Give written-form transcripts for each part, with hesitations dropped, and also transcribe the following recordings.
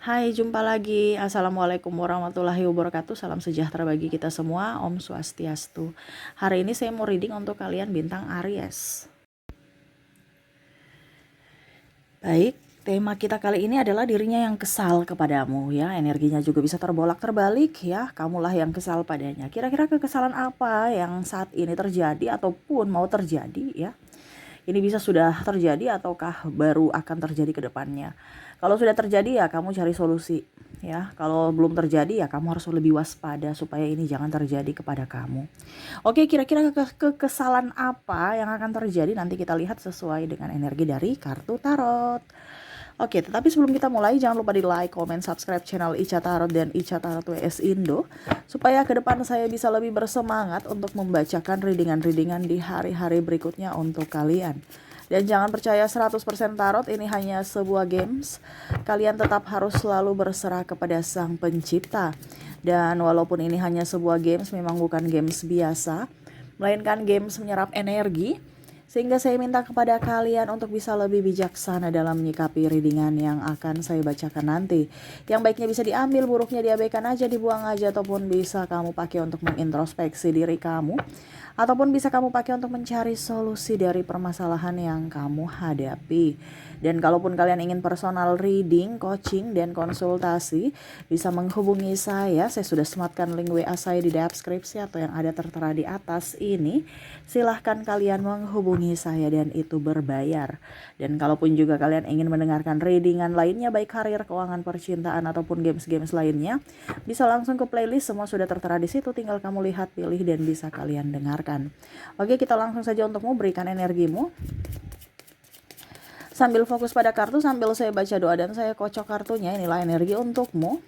Hai, jumpa lagi. Assalamualaikum warahmatullahi wabarakatuh. Salam sejahtera bagi kita semua. Om Swastiastu. Hari ini saya mau reading untuk kalian bintang Aries. Baik, tema kita kali ini adalah dirinya yang kesal kepadamu ya. Energinya juga bisa terbolak-terbalik ya. Kamulah yang kesal padanya. Kira-kira kekesalan apa yang saat ini terjadi ataupun mau terjadi ya? Ini bisa sudah terjadi ataukah baru akan terjadi ke depannya. Kalau sudah terjadi ya kamu cari solusi ya. Kalau belum terjadi ya kamu harus lebih waspada supaya ini jangan terjadi kepada kamu. Oke, kira-kira kekesalan apa yang akan terjadi nanti kita lihat sesuai dengan energi dari kartu tarot. Oke, tetapi sebelum kita mulai jangan lupa di like, comment, subscribe channel Ica Tarot dan Ica Tarot WS Indo supaya ke depan saya bisa lebih bersemangat untuk membacakan readingan-readingan di hari-hari berikutnya untuk kalian. Dan jangan percaya 100% tarot ini hanya sebuah games. Kalian tetap harus selalu berserah kepada Sang Pencipta. Dan walaupun ini hanya sebuah games, memang bukan games biasa, melainkan games menyerap energi. Sehingga saya minta kepada kalian untuk bisa lebih bijaksana dalam menyikapi readingan yang akan saya bacakan nanti. Yang baiknya bisa diambil, buruknya diabaikan aja, dibuang aja, ataupun bisa kamu pakai untuk mengintrospeksi diri kamu. Ataupun bisa kamu pakai untuk mencari solusi dari permasalahan yang kamu hadapi. Dan kalaupun kalian ingin personal reading, coaching, dan konsultasi, bisa menghubungi saya. Saya sudah sematkan link WA saya di deskripsi atau yang ada tertera di atas ini. Silahkan kalian menghubungi saya dan itu berbayar. Dan kalaupun juga kalian ingin mendengarkan readingan lainnya, baik karir, keuangan, percintaan, ataupun games-games lainnya, bisa langsung ke playlist, semua sudah tertera di situ. Tinggal kamu lihat, pilih, dan bisa kalian dengarkan. Oke, kita langsung saja untukmu, berikan energimu. Sambil fokus pada kartu, sambil saya baca doa dan saya kocok kartunya. Inilah energi untukmu.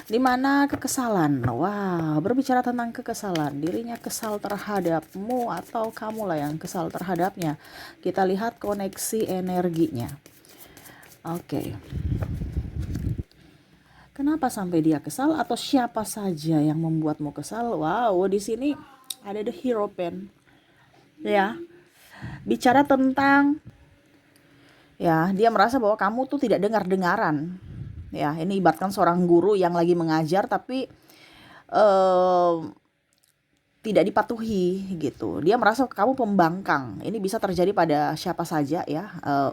Dimana kekesalan, wah, berbicara tentang kekesalan, dirinya kesal terhadapmu atau kamulah yang kesal terhadapnya. Kita lihat koneksi energinya. Oke. Kenapa sampai dia kesal atau siapa saja yang membuatmu kesal? Wow, di sini ada the hero pen. Ya, bicara tentang ya, dia merasa bahwa kamu tuh tidak dengar-dengaran. Ya, ini ibaratkan seorang guru yang lagi mengajar tapi eh, tidak dipatuhi gitu. Dia merasa kamu pembangkang. Ini bisa terjadi pada siapa saja ya,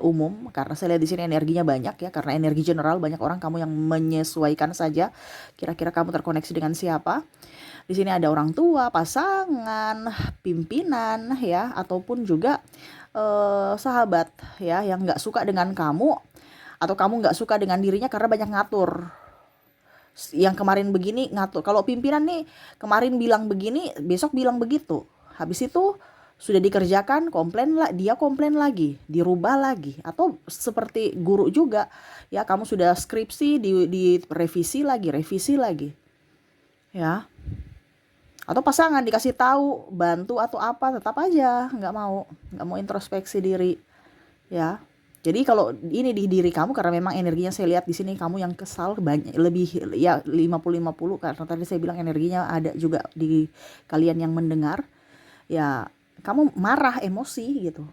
umum. Karena saya lihat di sini energinya banyak ya. Karena energi general banyak orang, kamu yang menyesuaikan saja. Kira-kira kamu terkoneksi dengan siapa? Di sini ada orang tua, pasangan, pimpinan ya, ataupun juga sahabat ya yang nggak suka dengan kamu atau kamu nggak suka dengan dirinya karena banyak ngatur. Yang kemarin begini ngatur. Kalau pimpinan nih kemarin bilang begini, besok bilang begitu. Habis itu sudah dikerjakan, komplain lah, dia komplain lagi, dirubah lagi. Atau seperti guru juga, ya kamu sudah skripsi di revisi lagi, ya. Atau pasangan dikasih tahu, bantu atau apa, tetap aja nggak mau introspeksi diri, ya. Jadi kalau ini di diri kamu, karena memang energinya saya lihat di sini kamu yang kesal banyak, lebih ya 50-50, karena tadi saya bilang energinya ada juga di kalian yang mendengar. Ya, kamu marah, emosi gitu.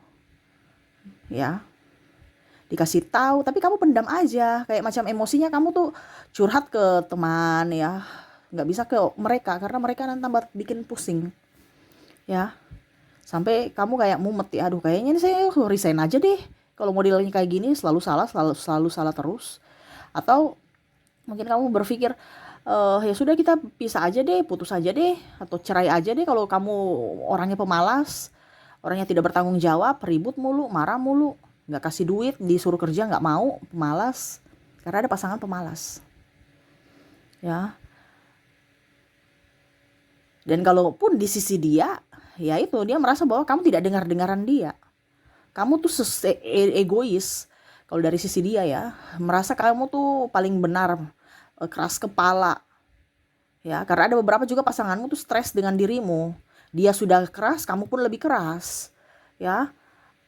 Ya, dikasih tahu tapi kamu pendam aja, kayak macam emosinya kamu tuh curhat ke teman ya. Nggak bisa ke mereka karena mereka nanti tambah bikin pusing. Ya, sampai kamu kayak mumet ya, aduh kayaknya ini saya resign aja deh. Kalau modelnya kayak gini selalu salah terus. Atau mungkin kamu berpikir ya sudah kita pisah aja deh, putus aja deh, atau cerai aja deh kalau kamu orangnya pemalas, orangnya tidak bertanggung jawab, ribut mulu, marah mulu, nggak kasih duit, disuruh kerja nggak mau, pemalas. Karena ada pasangan pemalas. Ya. Dan kalaupun di sisi dia, ya itu dia merasa bahwa kamu tidak dengar-dengaran dia. Kamu tuh egois. Kalau dari sisi dia ya, merasa kamu tuh paling benar, keras kepala. Ya, karena ada beberapa juga pasanganmu tuh stres dengan dirimu. Dia sudah keras, kamu pun lebih keras. Ya,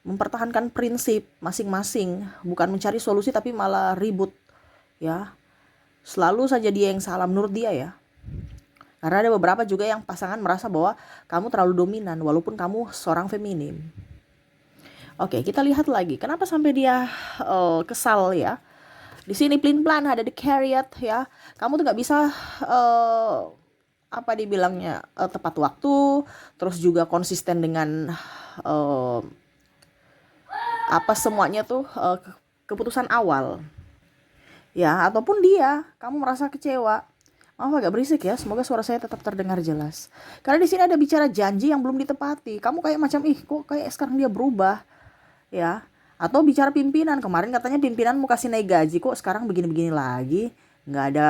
mempertahankan prinsip masing-masing, bukan mencari solusi tapi malah ribut. Ya, selalu saja dia yang salah menurut dia ya. Karena ada beberapa juga yang pasangan merasa bahwa kamu terlalu dominan walaupun kamu seorang feminim. Oke, kita lihat lagi. Kenapa sampai dia kesal ya? Di sini pelin plan ada the Chariot ya. Kamu tuh nggak bisa apa dibilangnya tepat waktu, terus juga konsisten dengan eh, apa semuanya tuh keputusan awal ya, ataupun kamu merasa kecewa. Maaf agak berisik ya, semoga suara saya tetap terdengar jelas. Karena di sini ada bicara janji yang belum ditepati. Kamu kayak macam kok kayak sekarang dia berubah ya. Atau bicara pimpinan, kemarin katanya pimpinan mau kasih naik gaji, kok sekarang begini-begini lagi. Nggak ada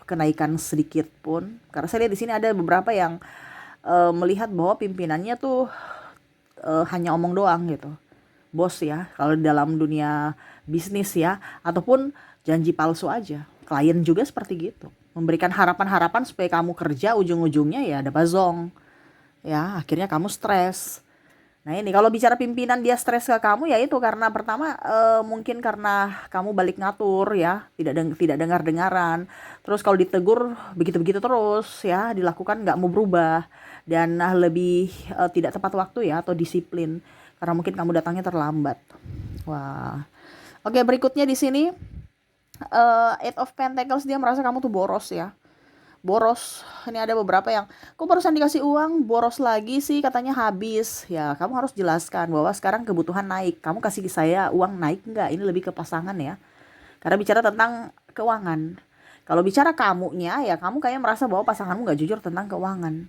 kenaikan sedikit pun. Karena saya lihat di sini ada beberapa yang melihat bahwa pimpinannya tuh hanya omong doang gitu. Bos ya, kalau dalam dunia bisnis ya, ataupun janji palsu aja. Klien juga seperti gitu. Memberikan harapan-harapan supaya kamu kerja, ujung-ujungnya ya ada bazong. Ya, akhirnya kamu stres. Nah ini kalau bicara pimpinan dia stres ke kamu ya itu karena pertama mungkin karena kamu balik ngatur ya, tidak dengar-dengaran. Terus kalau ditegur begitu-begitu terus ya, dilakukan nggak mau berubah dan lebih tidak tepat waktu ya atau disiplin karena mungkin kamu datangnya terlambat. Wah. Oke, berikutnya di sini Eight of Pentacles, dia merasa kamu tuh boros ya. Boros, ini ada beberapa yang kok barusan dikasih uang boros lagi sih, katanya habis ya. Kamu harus jelaskan bahwa sekarang kebutuhan naik, kamu kasih saya uang naik nggak, ini lebih ke pasangan ya, karena bicara tentang keuangan. Kalau bicara kamunya ya, kamu kayak merasa bahwa pasanganmu nggak jujur tentang keuangan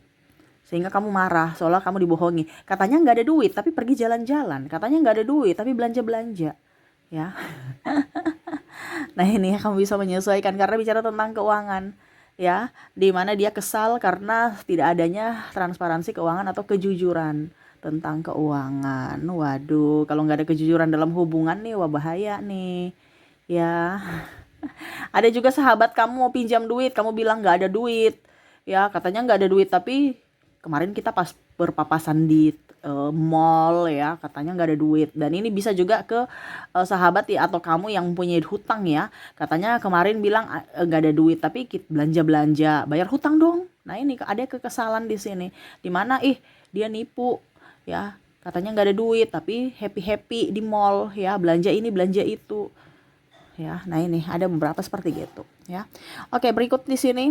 sehingga kamu marah seolah kamu dibohongi. Katanya nggak ada duit tapi pergi jalan-jalan, katanya nggak ada duit tapi belanja-belanja ya. Nah ini kamu bisa menyesuaikan karena bicara tentang keuangan ya, di mana dia kesal karena tidak adanya transparansi keuangan atau kejujuran tentang keuangan. Waduh, kalau nggak ada kejujuran dalam hubungan nih, wah bahaya nih ya. Ada juga sahabat kamu mau pinjam duit, kamu bilang nggak ada duit ya, katanya nggak ada duit tapi kemarin kita pas berpapasan di mall ya, katanya nggak ada duit. Dan ini bisa juga ke sahabat ya atau kamu yang punya hutang ya, katanya kemarin bilang nggak ada duit tapi belanja bayar hutang dong. Nah ini ada kekesalan di sini, dimana dia nipu ya, katanya nggak ada duit tapi happy di mall ya, belanja ini belanja itu ya. Nah ini ada beberapa seperti gitu ya. Oke, berikut di sini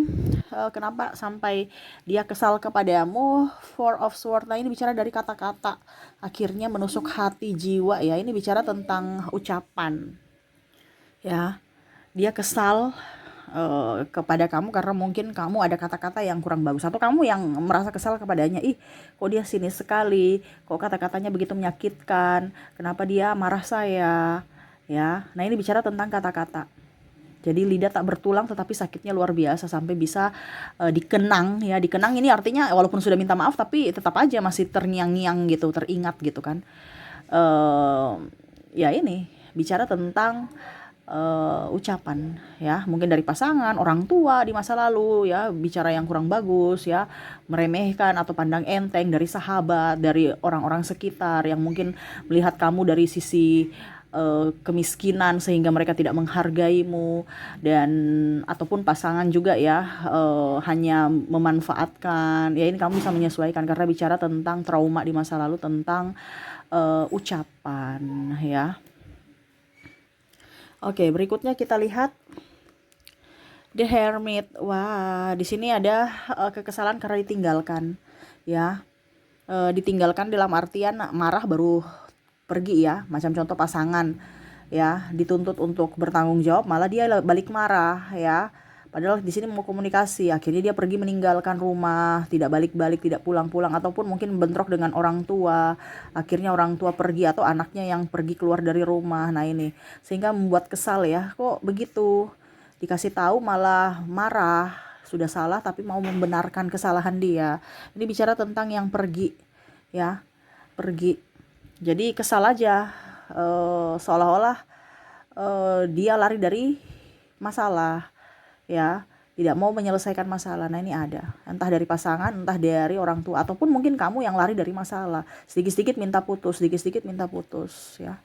kenapa sampai dia kesal kepadamu. Four of Swords. Nah ini bicara dari kata-kata akhirnya menusuk hati jiwa ya. Ini bicara tentang ucapan ya. Dia kesal kepada kamu karena mungkin kamu ada kata-kata yang kurang bagus, atau kamu yang merasa kesal kepadanya, kok dia sinis sekali, kok kata-katanya begitu menyakitkan, kenapa dia marah saya ya. Nah ini bicara tentang kata-kata. Jadi lidah tak bertulang tetapi sakitnya luar biasa sampai bisa dikenang ya. Dikenang ini artinya walaupun sudah minta maaf tapi tetap aja masih terngiang-ngiang gitu, teringat gitu kan. Ya ini bicara tentang ucapan ya, mungkin dari pasangan, orang tua di masa lalu ya, bicara yang kurang bagus ya, meremehkan atau pandang enteng dari sahabat, dari orang-orang sekitar yang mungkin melihat kamu dari sisi kemiskinan sehingga mereka tidak menghargaimu, dan ataupun pasangan juga ya hanya memanfaatkan ya. Ini kamu bisa menyesuaikan karena bicara tentang trauma di masa lalu tentang ucapan ya. Oke, berikutnya kita lihat The Hermit. Wah, di sini ada kekesalan karena ditinggalkan ya. Ditinggalkan dalam artian marah baru pergi ya, macam contoh pasangan ya, dituntut untuk bertanggung jawab malah dia balik marah ya. Padahal di sini mau komunikasi, akhirnya dia pergi meninggalkan rumah, tidak balik-balik, tidak pulang-pulang, ataupun mungkin bentrok dengan orang tua. Akhirnya orang tua pergi atau anaknya yang pergi keluar dari rumah. Nah ini sehingga membuat kesal ya, kok begitu. Dikasih tahu malah marah, sudah salah tapi mau membenarkan kesalahan dia. Ini bicara tentang yang pergi ya, pergi. Jadi kesal aja, seolah-olah dia lari dari masalah ya, tidak mau menyelesaikan masalah. Nah ini ada entah dari pasangan, entah dari orang tua, ataupun mungkin kamu yang lari dari masalah, sedikit-sedikit minta putus, sedikit-sedikit minta putus ya.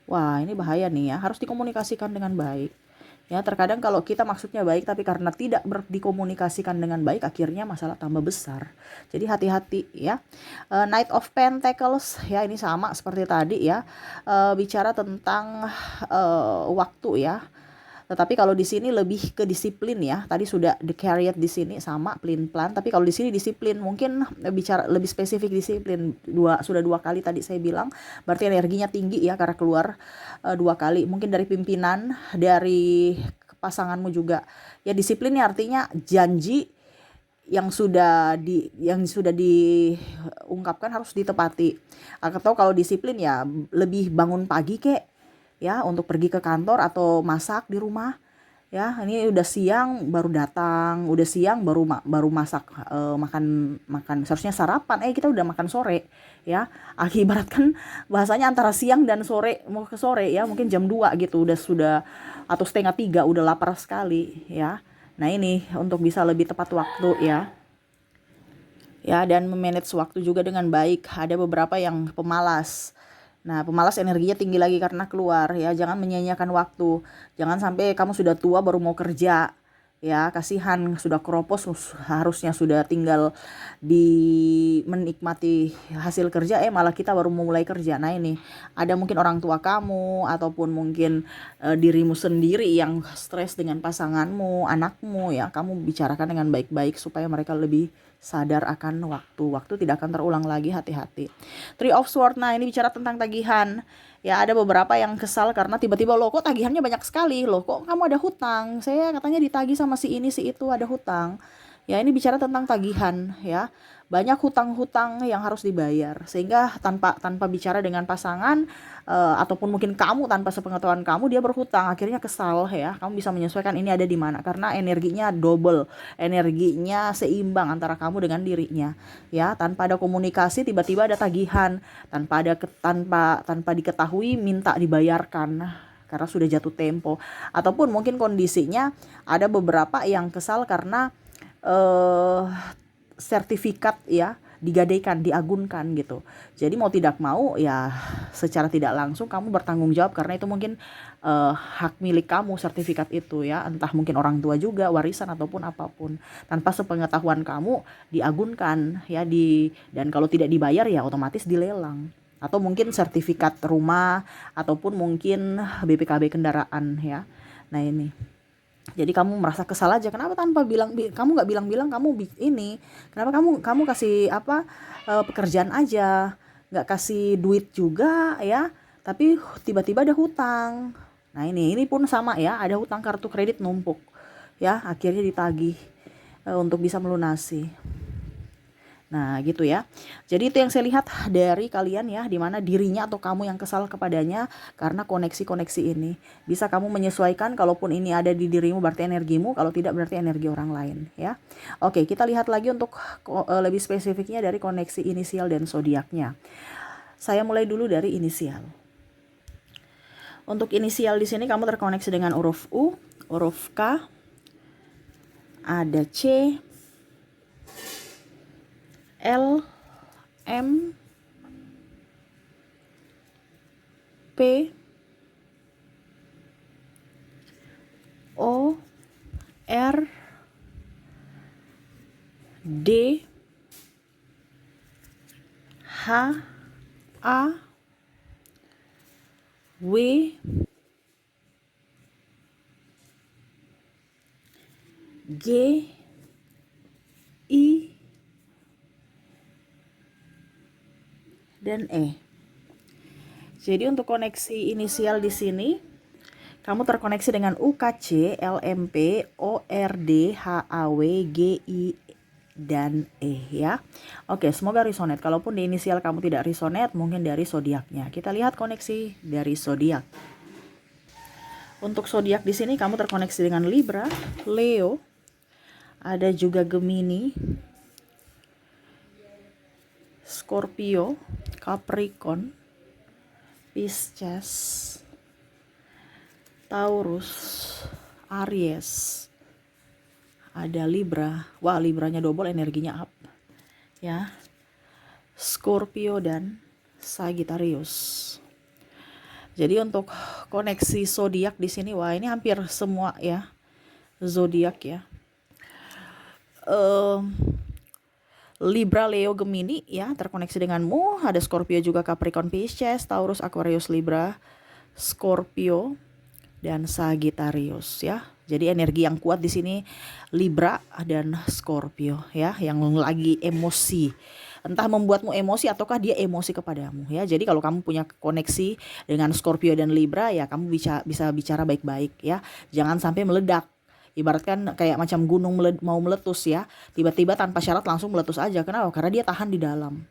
Wah ini bahaya nih ya, harus dikomunikasikan dengan baik Ya, terkadang kalau kita maksudnya baik tapi karena tidak dikomunikasikan dengan baik, akhirnya masalah tambah besar. Jadi hati-hati ya. Knight of Pentacles ya, ini sama seperti tadi ya. Bicara tentang waktu ya. Tetapi kalau di sini lebih ke disiplin ya. Tadi sudah the Chariot di sini sama pelin-pelan, tapi kalau di sini disiplin, mungkin bicara lebih spesifik disiplin. Sudah 2 kali tadi saya bilang, berarti energinya tinggi ya karena keluar 2 kali. Mungkin dari pimpinan, dari pasanganmu juga. Ya, disiplin ya artinya janji yang sudah diungkapkan harus ditepati. Atau kalau disiplin ya lebih bangun pagi kek ya untuk pergi ke kantor atau masak di rumah. Ya, ini udah siang baru datang, udah siang baru masak, makan seharusnya sarapan, kita udah makan sore ya. Ibaratkan bahasanya antara siang dan sore, mau ke sore ya, mungkin jam 2 gitu sudah atau setengah 3 udah lapar sekali ya. Nah, ini untuk bisa lebih tepat waktu ya. Ya, dan memanage waktu juga dengan baik. Ada beberapa yang pemalas. Nah, pemalas energinya tinggi lagi karena keluar ya. Jangan menyia-nyiakan waktu. Jangan sampai kamu sudah tua baru mau kerja. Ya, kasihan sudah keropos, harusnya sudah tinggal menikmati hasil kerja, malah kita baru mau mulai kerja. Nah, ini ada mungkin orang tua kamu ataupun mungkin dirimu sendiri yang stres dengan pasanganmu, anakmu ya. Kamu bicarakan dengan baik-baik supaya mereka lebih sadar akan waktu. Waktu tidak akan terulang lagi, hati-hati. Three of Swords, nah ini bicara tentang tagihan. Ya, ada beberapa yang kesal karena tiba-tiba loh kok tagihannya banyak sekali, loh kok kamu ada hutang, saya katanya ditagih sama si ini si itu, ada hutang. Ya, ini bicara tentang tagihan ya. Banyak hutang-hutang yang harus dibayar. Sehingga tanpa bicara dengan pasangan ataupun mungkin kamu tanpa sepengetahuan kamu dia berhutang, akhirnya kesal ya. Kamu bisa menyesuaikan ini ada di mana karena energinya double, energinya seimbang antara kamu dengan dirinya. Ya, tanpa ada komunikasi tiba-tiba ada tagihan, tanpa diketahui minta dibayarkan karena sudah jatuh tempo, ataupun mungkin kondisinya ada beberapa yang kesal karena sertifikat ya digadaikan, diagunkan gitu. Jadi mau tidak mau ya secara tidak langsung kamu bertanggung jawab karena itu mungkin hak milik kamu sertifikat itu ya, entah mungkin orang tua juga, warisan ataupun apapun. Tanpa sepengetahuan kamu diagunkan ya dan kalau tidak dibayar ya otomatis dilelang. Atau mungkin sertifikat rumah ataupun mungkin BPKB kendaraan ya. Nah, ini. Jadi kamu merasa kesal aja, kenapa tanpa kamu nggak bilang-bilang kenapa kamu kasih pekerjaan aja, nggak kasih duit juga ya, tapi tiba-tiba ada hutang. Nah, ini pun sama ya, ada hutang kartu kredit numpuk ya, akhirnya ditagih untuk bisa melunasi. Nah, gitu ya. Jadi itu yang saya lihat dari kalian ya, dimana dirinya atau kamu yang kesal kepadanya karena koneksi-koneksi ini. Bisa kamu menyesuaikan, kalaupun ini ada di dirimu berarti energimu, kalau tidak berarti energi orang lain ya. Oke, kita lihat lagi untuk lebih spesifiknya dari koneksi inisial dan zodiaknya. Saya mulai dulu dari inisial. Untuk inisial di sini kamu terkoneksi dengan huruf U, huruf K, ada C, L, M, P, O, R, D, H, A, W, G, I, dan E. Jadi untuk koneksi inisial di sini kamu terkoneksi dengan UKC, LMP, ORD, HAW, GI, dan E ya. Oke, semoga resonate. Kalaupun di inisial kamu tidak resonate, mungkin dari zodiaknya. Kita lihat koneksi dari zodiak. Untuk zodiak di sini kamu terkoneksi dengan Libra, Leo, ada juga Gemini, Scorpio, Capricorn, Pisces, Taurus, Aries, ada Libra. Wah, Libranya double, energinya up ya. Scorpio dan Sagittarius. Jadi untuk koneksi zodiak di sini. Wah, ini hampir semua ya zodiak ya. Libra, Leo, Gemini ya terkoneksi denganmu. Ada Scorpio juga, Capricorn, Pisces, Taurus, Aquarius, Libra, Scorpio, dan Sagittarius ya. Jadi energi yang kuat di sini Libra dan Scorpio ya, yang lagi emosi. Entah membuatmu emosi ataukah dia emosi kepadamu ya. Jadi kalau kamu punya koneksi dengan Scorpio dan Libra ya, kamu bisa bicara baik-baik ya. Jangan sampai meledak. Ibaratkan kayak macam gunung mau meletus ya. Tiba-tiba tanpa syarat langsung meletus aja. Kenapa? Karena dia tahan di dalam.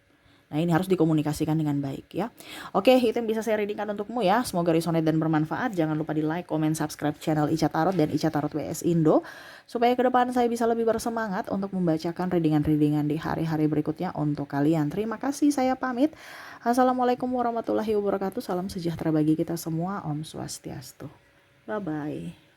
Nah, ini harus dikomunikasikan dengan baik ya. Oke, itu yang bisa saya readingkan untukmu ya. Semoga resonate dan bermanfaat. Jangan lupa di like, comment, subscribe channel Ica Tarot dan Ica Tarot WS Indo. Supaya ke depan saya bisa lebih bersemangat untuk membacakan readingan-readingan di hari-hari berikutnya untuk kalian. Terima kasih, saya pamit. Assalamualaikum warahmatullahi wabarakatuh. Salam sejahtera bagi kita semua. Om Swastiastu. Bye-bye.